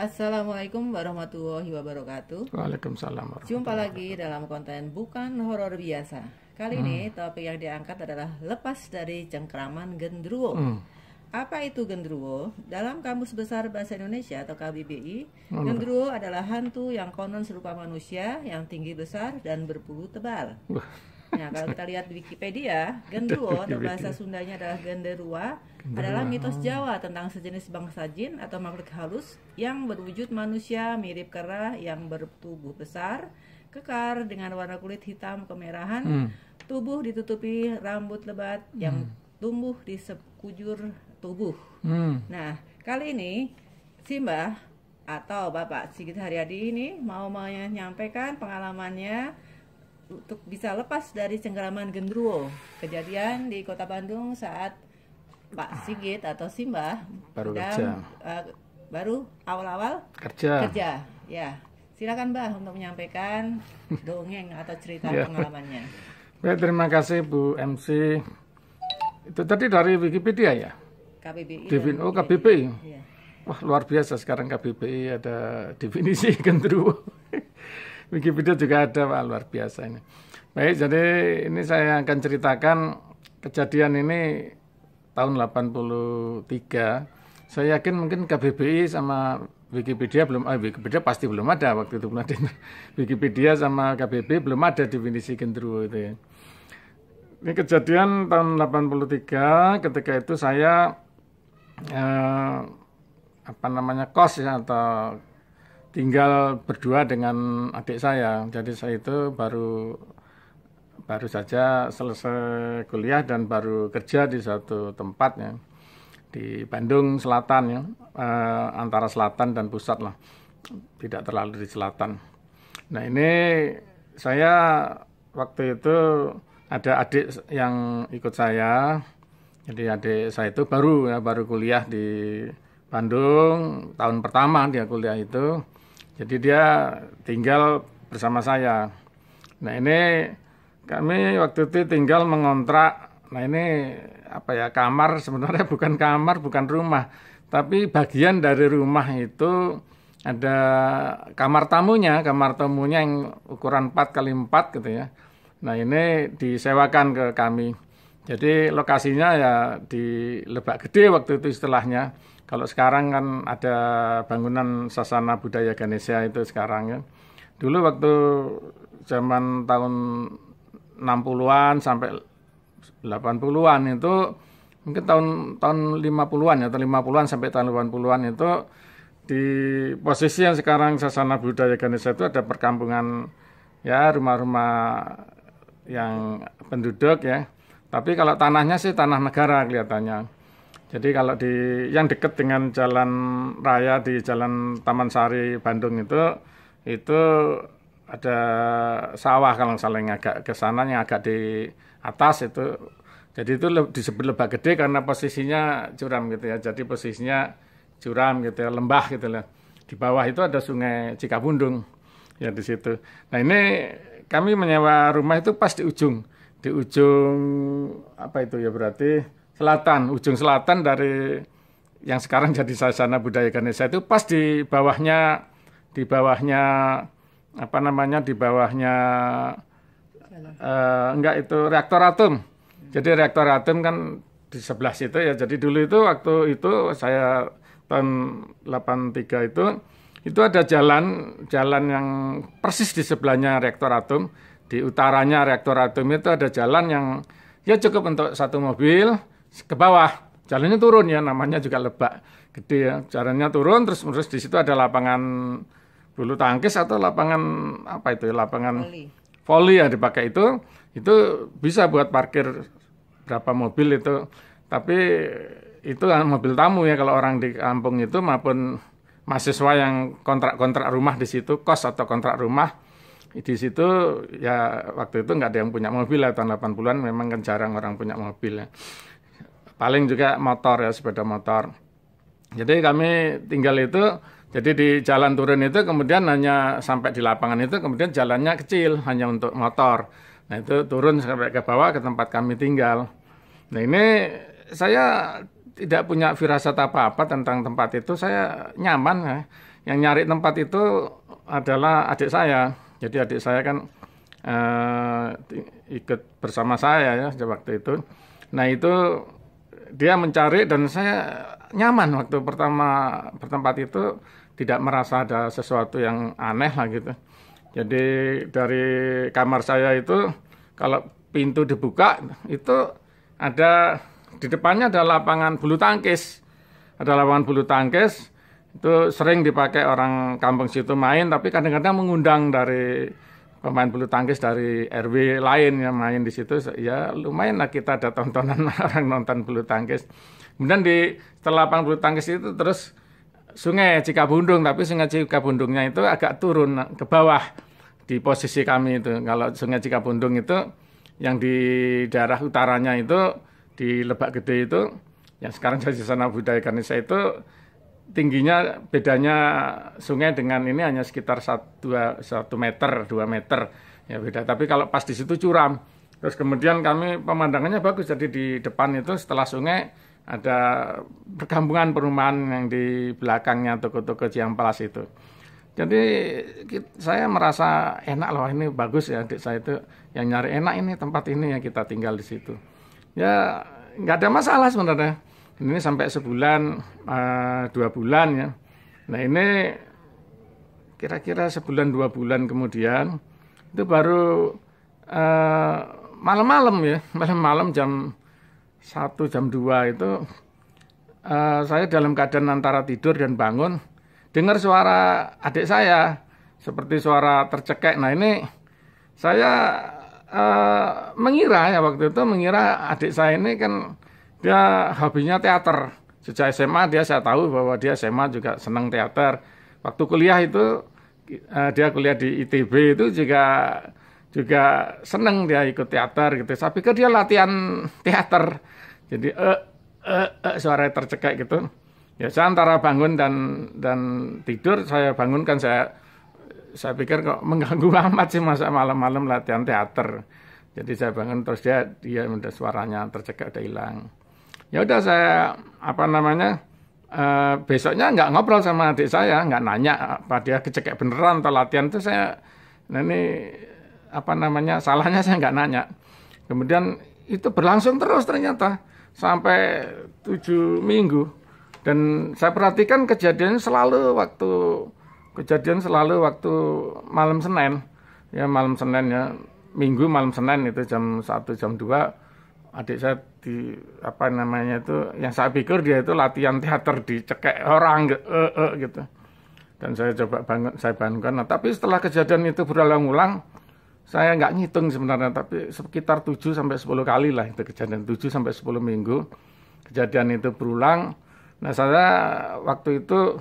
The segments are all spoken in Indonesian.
Assalamualaikum warahmatullahi wabarakatuh. Waalaikumsalam Jumpa warahmatullahi lagi dalam konten Bukan Horor Biasa. Kali ini topik yang diangkat adalah lepas dari cengkraman genderuwo. Apa itu genderuwo? Dalam Kamus Besar Bahasa Indonesia atau KBBI, genderuwo adalah hantu yang konon serupa manusia, yang tinggi besar dan berbulu tebal. Nah, kalau kita lihat di Wikipedia, genderuwo atau bahasa Sundanya adalah genderua adalah mitos Jawa tentang sejenis bangsa jin atau makhluk halus yang berwujud manusia mirip kera yang bertubuh besar, kekar dengan warna kulit hitam kemerahan, tubuh ditutupi rambut lebat yang tumbuh di sekujur tubuh. Nah, kali ini Simbah atau Bapak Sigit Haryadi ini mau menyampaikan pengalamannya untuk bisa lepas dari cengkraman genderuwo. Kejadian di Kota Bandung saat Pak Sigit atau Simbah baru kerja. Baru awal-awal kerja. Ya, silakan Mbah untuk menyampaikan dongeng atau cerita Ya. pengalamannya. Baik, terima kasih Bu MC. Itu tadi dari Wikipedia ya? KBBI. Oh, KBBI. Iya. Wah, luar biasa sekarang KBBI ada definisi genderuwo. Wikipedia juga ada, Pak, luar biasa ini. Baik, jadi ini saya akan ceritakan kejadian ini tahun 83. Saya yakin mungkin KBBI sama Wikipedia Wikipedia pasti belum ada waktu itu, belum ada. Wikipedia sama KBBI belum ada definisi genderuwo itu ya. Ini kejadian tahun 83, ketika itu saya kos ya, atau tinggal berdua dengan adik saya. Jadi saya itu baru saja selesai kuliah dan baru kerja di satu tempat ya, di Bandung Selatan ya, antara selatan dan pusat lah, tidak terlalu di selatan. Nah, ini saya waktu itu ada adik yang ikut saya. Jadi adik saya itu baru kuliah di Bandung, tahun pertama dia kuliah itu. Jadi dia tinggal bersama saya. Nah, ini kami waktu itu tinggal mengontrak. Nah, ini kamar, sebenarnya bukan kamar, bukan rumah. Tapi bagian dari rumah itu ada kamar tamunya yang ukuran 4x4 gitu ya. Nah, ini disewakan ke kami. Jadi lokasinya ya di Lebak Gede waktu itu istilahnya. Kalau sekarang kan ada bangunan Sasana Budaya Ganesha itu sekarang ya. Dulu waktu zaman tahun 60-an sampai 80-an itu, mungkin tahun 50-an ya, atau 50-an sampai tahun 80-an itu, di posisi yang sekarang Sasana Budaya Ganesha itu ada perkampungan ya, rumah-rumah yang penduduk ya. Tapi kalau tanahnya sih tanah negara kelihatannya. Jadi kalau yang dekat dengan jalan raya di Jalan Taman Sari Bandung itu ada sawah kalau salah, yang agak ke sana, yang agak di atas itu. Jadi itu disebut Lebak Gede karena posisinya curam gitu ya. Jadi posisinya curam gitu ya, lembah gitu lah. Di bawah itu ada Sungai Cikapundung ya di situ. Nah, ini kami menyewa rumah itu pas di ujung berarti ujung selatan dari yang sekarang jadi Sasana Budaya Ganesha itu pas di bawahnya reaktor atom. Jadi reaktor atom kan di sebelah situ ya. Jadi dulu itu waktu itu saya tahun 83 itu ada jalan yang persis di sebelahnya reaktor atom. Di utaranya reaktor atom itu ada jalan yang ya cukup untuk satu mobil ke bawah. Jalannya turun ya, namanya juga Lebak Gede ya. Jalannya turun terus di situ ada lapangan bulu tangkis atau lapangan lapangan voli ya dipakai itu bisa buat parkir berapa mobil itu. Tapi itu mobil tamu ya kalau orang di kampung itu maupun mahasiswa yang kontrak rumah di situ, kos atau kontrak rumah di situ ya, waktu itu nggak ada yang punya mobil ya, tahun 80-an memang kan jarang orang punya mobil ya. Paling juga motor ya, sepeda motor. Jadi kami tinggal itu, jadi di jalan turun itu kemudian hanya sampai di lapangan itu, kemudian jalannya kecil hanya untuk motor. Nah, itu turun sampai ke bawah ke tempat kami tinggal. Nah, ini saya tidak punya firasat apa-apa tentang tempat itu, saya nyaman ya. Yang nyari tempat itu adalah adik saya. Jadi adik saya kan ikut bersama saya ya waktu itu. Nah itu dia mencari dan saya nyaman waktu pertama bertempat itu, tidak merasa ada sesuatu yang aneh lah gitu. Jadi dari kamar saya itu kalau pintu dibuka itu ada di depannya ada lapangan bulu tangkis. Ada lapangan bulu tangkis itu sering dipakai orang kampung situ main, tapi kadang-kadang mengundang dari pemain bulu tangkis dari RW lain yang main di situ. Ya lumayan lah kita ada tontonan orang nonton bulu tangkis. Kemudian setelah lapangan bulu tangkis itu terus Sungai Cikapundung, tapi Sungai Cikapundungnya itu agak turun ke bawah di posisi kami itu. Kalau Sungai Cikapundung itu yang di daerah utaranya itu di Lebak Gede itu, yang sekarang jadi Sana Budaya Ganesha itu tingginya bedanya sungai dengan ini hanya sekitar 1 meter, 2 meter ya beda. Tapi kalau pas di situ curam. Terus kemudian kami pemandangannya bagus, jadi di depan itu setelah sungai ada perkampungan perumahan yang di belakangnya toko-toko Ciamplas itu. Jadi saya merasa enak loh, ini bagus ya adik saya itu yang nyari enak ini tempat ini ya kita tinggal di situ. Ya nggak ada masalah sebenarnya. Ini sampai sebulan, 2 bulan ya. Nah ini kira-kira sebulan 2 bulan kemudian itu baru malam-malam ya, malam-malam jam 1 jam 2 itu saya dalam keadaan antara tidur dan bangun dengar suara adik saya seperti suara tercekek. Nah ini saya mengira ya waktu itu mengira adik saya ini kan dia hobinya teater. Sejak SMA saya tahu bahwa dia SMA juga senang teater. Waktu kuliah itu dia kuliah di ITB itu juga senang dia ikut teater gitu. Saya pikir dia latihan teater. Jadi suara tercekek gitu. Ya saya antara bangun dan tidur, saya bangunkan, saya pikir kok mengganggu amat sih masa malam-malam latihan teater. Jadi saya bangun terus dia udah suaranya tercekek udah hilang. Ya udah saya besoknya nggak ngobrol sama adik saya, nggak nanya apa dia kecekek beneran atau latihan itu saya, nah ini salahnya saya nggak nanya. Kemudian itu berlangsung terus ternyata sampai 7 minggu dan saya perhatikan kejadian selalu waktu malam Senin ya, malam Senin ya, Minggu malam Senin itu jam 1 jam 2 adik saya yang saya pikir dia itu latihan teater dicekek orang gitu. Dan saya coba bangunkan. Nah, tapi setelah kejadian itu berulang-ulang, saya nggak ngitung sebenarnya, tapi sekitar 7 sampai 10 kali lah itu kejadian, 7 sampai 10 minggu kejadian itu berulang. Nah, saya waktu itu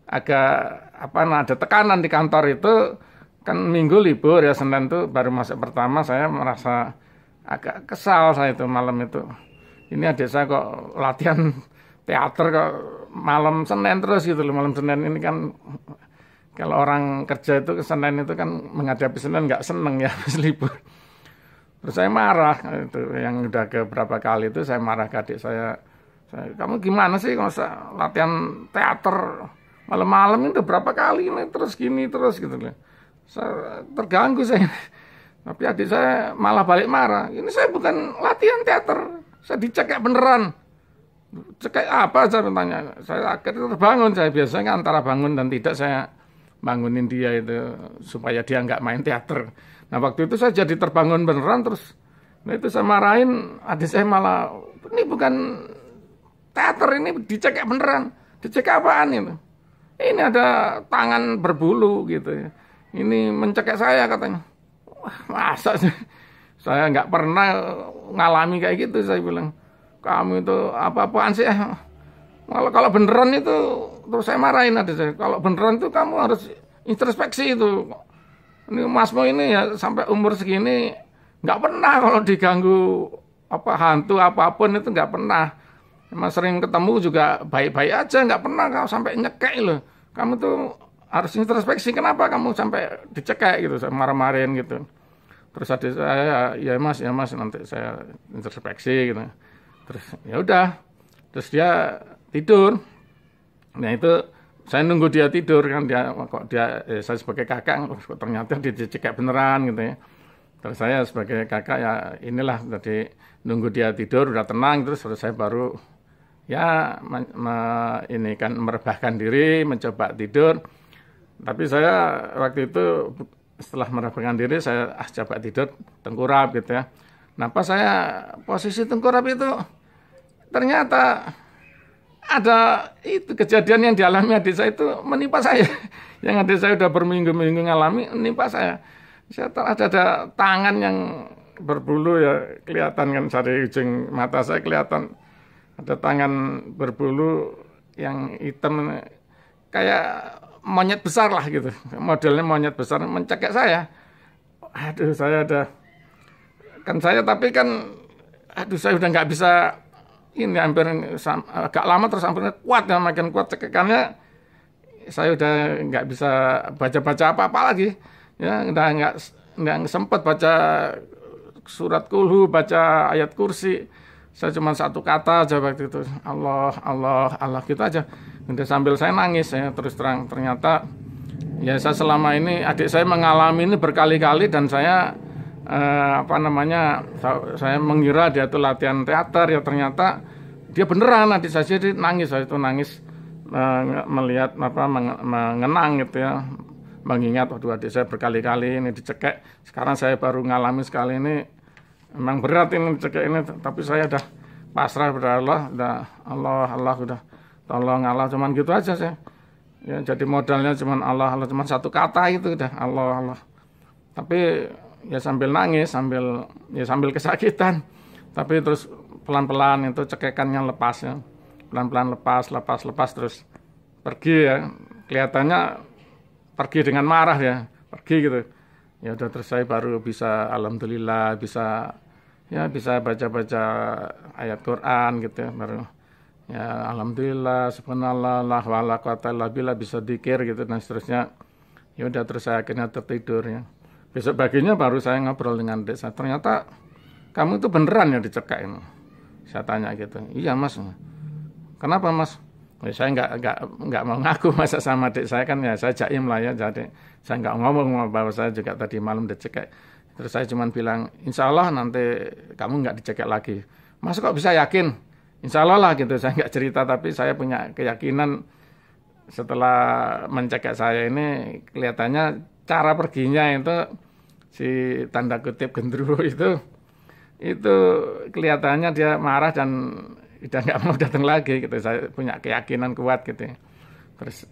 ada tekanan di kantor itu, kan Minggu libur ya, Senin itu baru masuk pertama, saya merasa agak kesal saya itu malam itu. Ini adik saya kok latihan teater kok malam Senin terus gitu loh. Malam Senin ini kan kalau orang kerja itu ke Senin itu kan menghadapi Senin nggak seneng ya habis libur. Terus saya marah itu, yang udah ke berapa kali itu saya marah ke adik saya, kamu gimana sih kalau latihan teater malam-malam itu berapa kali ini terus gini terus gitu loh. Saya terganggu saya. Tapi adik saya malah balik marah. Ini saya bukan latihan teater, saya dicekek beneran. Cekek apa saya bertanya. Saya akhirnya terbangun. Saya biasanya antara bangun dan tidak saya bangunin dia itu supaya dia nggak main teater. Nah waktu itu saya jadi terbangun beneran terus. Nah itu saya marahin adik saya malah, ini bukan teater, ini dicekek beneran. Dicekek apaan itu? Ini ada tangan berbulu gitu ya. Ini mencekek saya katanya. Wah, masa sih? Saya nggak pernah ngalami kayak gitu. Saya bilang, kamu itu apa-apaan sih? Kalau beneran itu, terus saya marahin adik saya. Kalau beneran itu kamu harus introspeksi itu. Ini Masmu ini ya sampai umur segini nggak pernah kalau diganggu hantu apapun itu nggak pernah. Emang sering ketemu juga baik-baik aja, nggak pernah kalau sampai nyekek loh. Kamu tuh harus introspeksi, kenapa kamu sampai dicekek gitu, saya marah-marahin gitu. Terus adik saya, ya mas nanti saya introspeksi gitu. Terus ya udah, Terus dia tidur. Nah itu saya nunggu dia tidur kan, saya sebagai kakak ternyata dicekek beneran gitu ya. Terus saya sebagai kakak ya inilah tadi nunggu dia tidur udah tenang, terus saya baru ya ini kan merebahkan diri, mencoba tidur. Tapi saya waktu itu setelah merebahkan diri saya coba tidur tengkurap gitu ya. Nah pas saya posisi tengkurap itu ternyata ada itu kejadian yang dialami adik saya itu menimpa saya. Yang adik saya udah berminggu-minggu ngalami menimpa saya. Saya ada tangan yang berbulu ya, kelihatan kan dari ujung mata saya kelihatan ada tangan berbulu yang hitam kayak monyet besar lah gitu. Modelnya monyet besar mencekek saya. Aduh saya tapi saya udah nggak bisa ini hampir agak lama terus hampir kuat ya, makin kuat cekekannya. Saya udah nggak bisa baca-baca apa-apa lagi. Ya, udah nggak sempat baca surat kulhu, baca ayat kursi. Saya cuma satu kata aja waktu itu, Allah, Allah, Allah gitu aja. Udah sambil saya nangis, saya terus terang ternyata ya saya selama ini adik saya mengalami ini berkali-kali dan saya saya mengira dia itu latihan teater ya, ternyata dia beneran adik saya jadi nangis. Saya itu nangis melihat mengenang gitu ya. Mengingat waduh adik saya berkali-kali ini dicekek, sekarang saya baru ngalami sekali ini, memang berat ini dicekek ini, tapi saya udah pasrah pada Allah, Allah udah tolong Allah, cuman gitu aja saya. Ya jadi modalnya cuman Allah, cuman satu kata itu udah Allah. Tapi ya sambil nangis, sambil kesakitan, tapi terus pelan-pelan itu cekekannya lepas ya. Pelan-pelan lepas terus pergi ya. Kelihatannya pergi dengan marah ya, pergi gitu. Ya udah terus saya baru bisa alhamdulillah bisa baca-baca ayat Quran gitu ya, baru ya alhamdulillah subhanallah la wala quwata illa billah, bisa dzikir gitu dan seterusnya. Ya udah terus saya akhirnya tertidur ya. Besok paginya baru saya ngobrol dengan desa. Ternyata kamu itu beneran ya dicekak ini. Saya tanya gitu. Iya Mas. Kenapa Mas? Ya, saya nggak mau ngaku masa sama adik saya kan ya, saya jaim lah ya, jadi saya nggak ngomong bahwa saya juga tadi malam dicekek. Terus saya cuma bilang insya Allah nanti kamu nggak dicekek lagi. Mas kok bisa yakin? Insya Allah lah gitu. Saya nggak cerita tapi saya punya keyakinan setelah mencekek saya ini kelihatannya cara perginya itu si tanda kutip gendruwo itu kelihatannya dia marah dan udah nggak mau datang lagi gitu. Saya punya keyakinan kuat gitu. Terus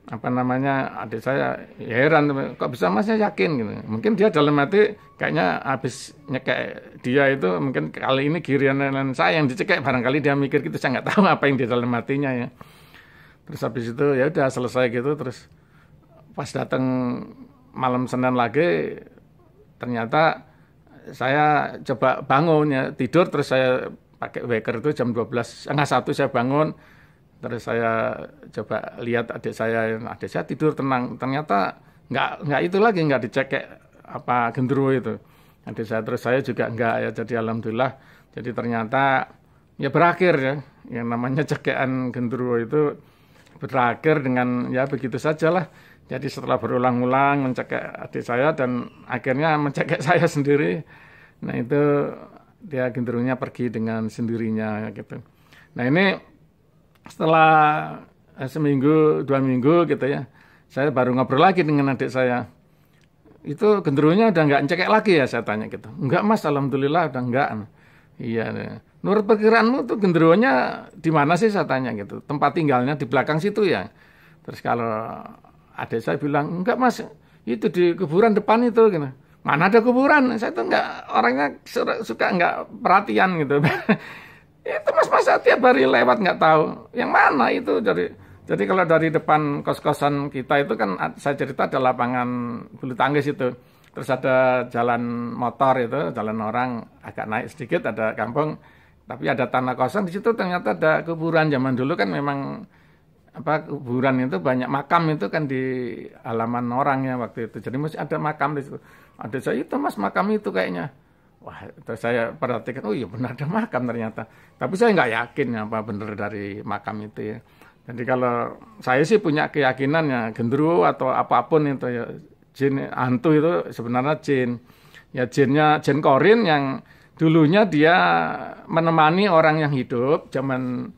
adik saya ya heran kok bisa Masnya yakin gitu. Mungkin dia dalam hati kayaknya habis nyekek dia itu mungkin kali ini giliran saya yang dicekek, barangkali dia mikir gitu, saya nggak tahu apa yang di dalam hatinya ya. Terus habis itu ya udah selesai gitu, terus pas datang malam Senin lagi ternyata saya coba bangun ya, tidur terus saya pakai waker itu jam 12:30 saya bangun, terus saya coba lihat adik saya tidur tenang, ternyata nggak itu lagi, nggak dicekek gendruwo itu adik saya, terus saya juga nggak ya, jadi alhamdulillah, jadi ternyata ya berakhir ya, yang namanya cekekan gendruwo itu berakhir dengan ya begitu sajalah. Jadi setelah berulang-ulang mencekek adik saya dan akhirnya mencekek saya sendiri, nah itu dia gendruwonya pergi dengan sendirinya gitu. Nah ini setelah seminggu 2 minggu gitu ya, saya baru ngobrol lagi dengan adik saya. Itu gendruwonya udah nggak cekek lagi ya, saya tanya gitu. Enggak Mas, alhamdulillah udah enggak. Iya. Menurut perkiraanmu tuh gendruwonya di mana sih, saya tanya gitu. Tempat tinggalnya di belakang situ ya. Terus kalau adik saya bilang enggak Mas, itu di kuburan depan itu gitu. Mana ada kuburan? Saya tuh orangnya suka nggak perhatian gitu. Itu mas tiap hari lewat nggak tahu yang mana itu. Jadi kalau dari depan kos-kosan kita itu kan saya cerita ada lapangan bulu tangkis itu. Terus ada jalan motor itu, jalan orang agak naik sedikit, ada kampung. Tapi ada tanah kosong di situ, ternyata ada kuburan. Zaman dulu kan memang kuburan itu banyak makam itu kan di halaman orang ya waktu itu. Jadi masih ada makam di situ. Ada saya itu Mas makam itu kayaknya. Wah, terus saya perhatikan, oh iya benar ada makam ternyata. Tapi saya nggak yakin apa benar dari makam itu ya. Jadi kalau saya sih punya keyakinan ya genderuwo atau apapun itu ya, jin hantu itu sebenarnya jin. Ya jin korin yang dulunya dia menemani orang yang hidup, zaman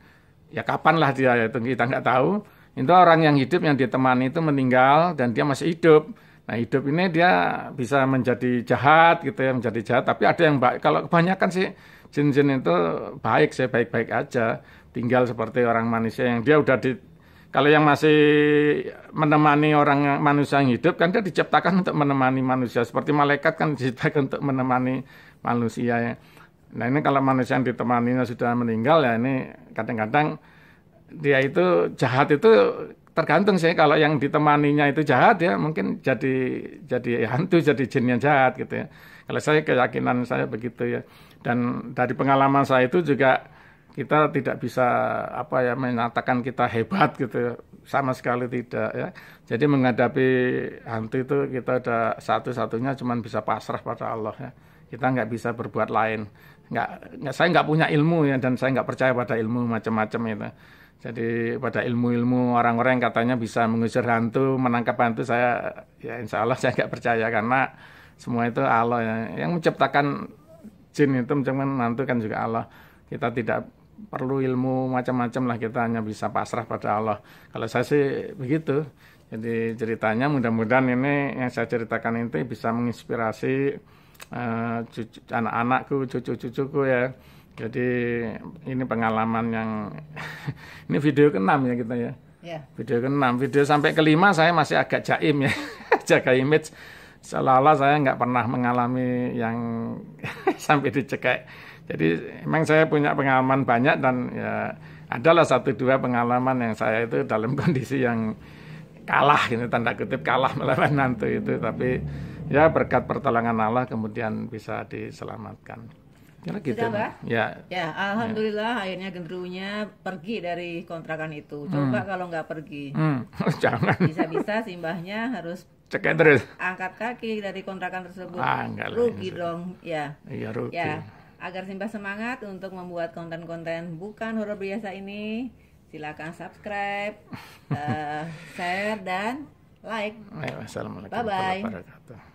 ya kapan lah dia itu kita nggak tahu. Itu orang yang hidup yang ditemani itu meninggal dan dia masih hidup. Nah hidup ini dia bisa menjadi jahat gitu ya, menjadi jahat. Tapi ada yang baik. Kalau kebanyakan sih jin-jin itu baik, saya baik-baik aja. Tinggal seperti orang manusia yang dia udah kalau yang masih menemani orang manusia yang hidup kan dia diciptakan untuk menemani manusia. Seperti malaikat kan diciptakan untuk menemani manusia ya. Nah ini kalau manusia yang ditemaninya sudah meninggal ya ini kadang-kadang dia itu jahat itu tergantung sih. Kalau yang ditemaninya itu jahat ya mungkin jadi hantu, jadi jin yang jahat gitu ya. Kalau saya keyakinan saya begitu ya. Dan dari pengalaman saya itu juga kita tidak bisa menyatakan kita hebat gitu, sama sekali tidak ya. Jadi menghadapi hantu itu kita ada satu-satunya cuman bisa pasrah pada Allah ya. Kita nggak bisa berbuat lain. Saya nggak punya ilmu ya, dan saya nggak percaya pada ilmu macam-macam itu. Jadi pada ilmu-ilmu orang-orang yang katanya bisa mengusir hantu, menangkap hantu, saya ya insya Allah saya nggak percaya karena semua itu Allah ya. Yang menciptakan jin itu menciptakan hantu kan juga Allah. Kita tidak perlu ilmu macam-macam lah, kita hanya bisa pasrah pada Allah. Kalau saya sih begitu. Jadi ceritanya mudah-mudahan ini yang saya ceritakan itu bisa menginspirasi anak-anakku, cucu-cucuku ya. Jadi ini pengalaman yang ini video ke-6 ya kita ya. Yeah. Video ke-6, video sampai ke-5 saya masih agak jaim ya. Jaga image seolah-olah saya nggak pernah mengalami yang sampai dicekek. Jadi memang saya punya pengalaman banyak dan ya adalah 1-2 pengalaman yang saya itu dalam kondisi yang kalah ini, tanda kutip kalah melawan hantu itu, tapi ya berkat pertolongan Allah kemudian bisa diselamatkan. Kira gitu. Sudah, Pak? Ya, alhamdulillah akhirnya genderuwonya pergi dari kontrakan itu. Coba kalau nggak pergi. Jangan. Bisa-bisa simbahnya harus cekek terus. Angkat kaki dari kontrakan tersebut. Rugi dong, ya. Iya, rugi. Ya. Agar Simbah semangat untuk membuat konten-konten bukan horor biasa ini, silakan subscribe, share, dan like. Assalamualaikum warahmatullahi wabarakatuh.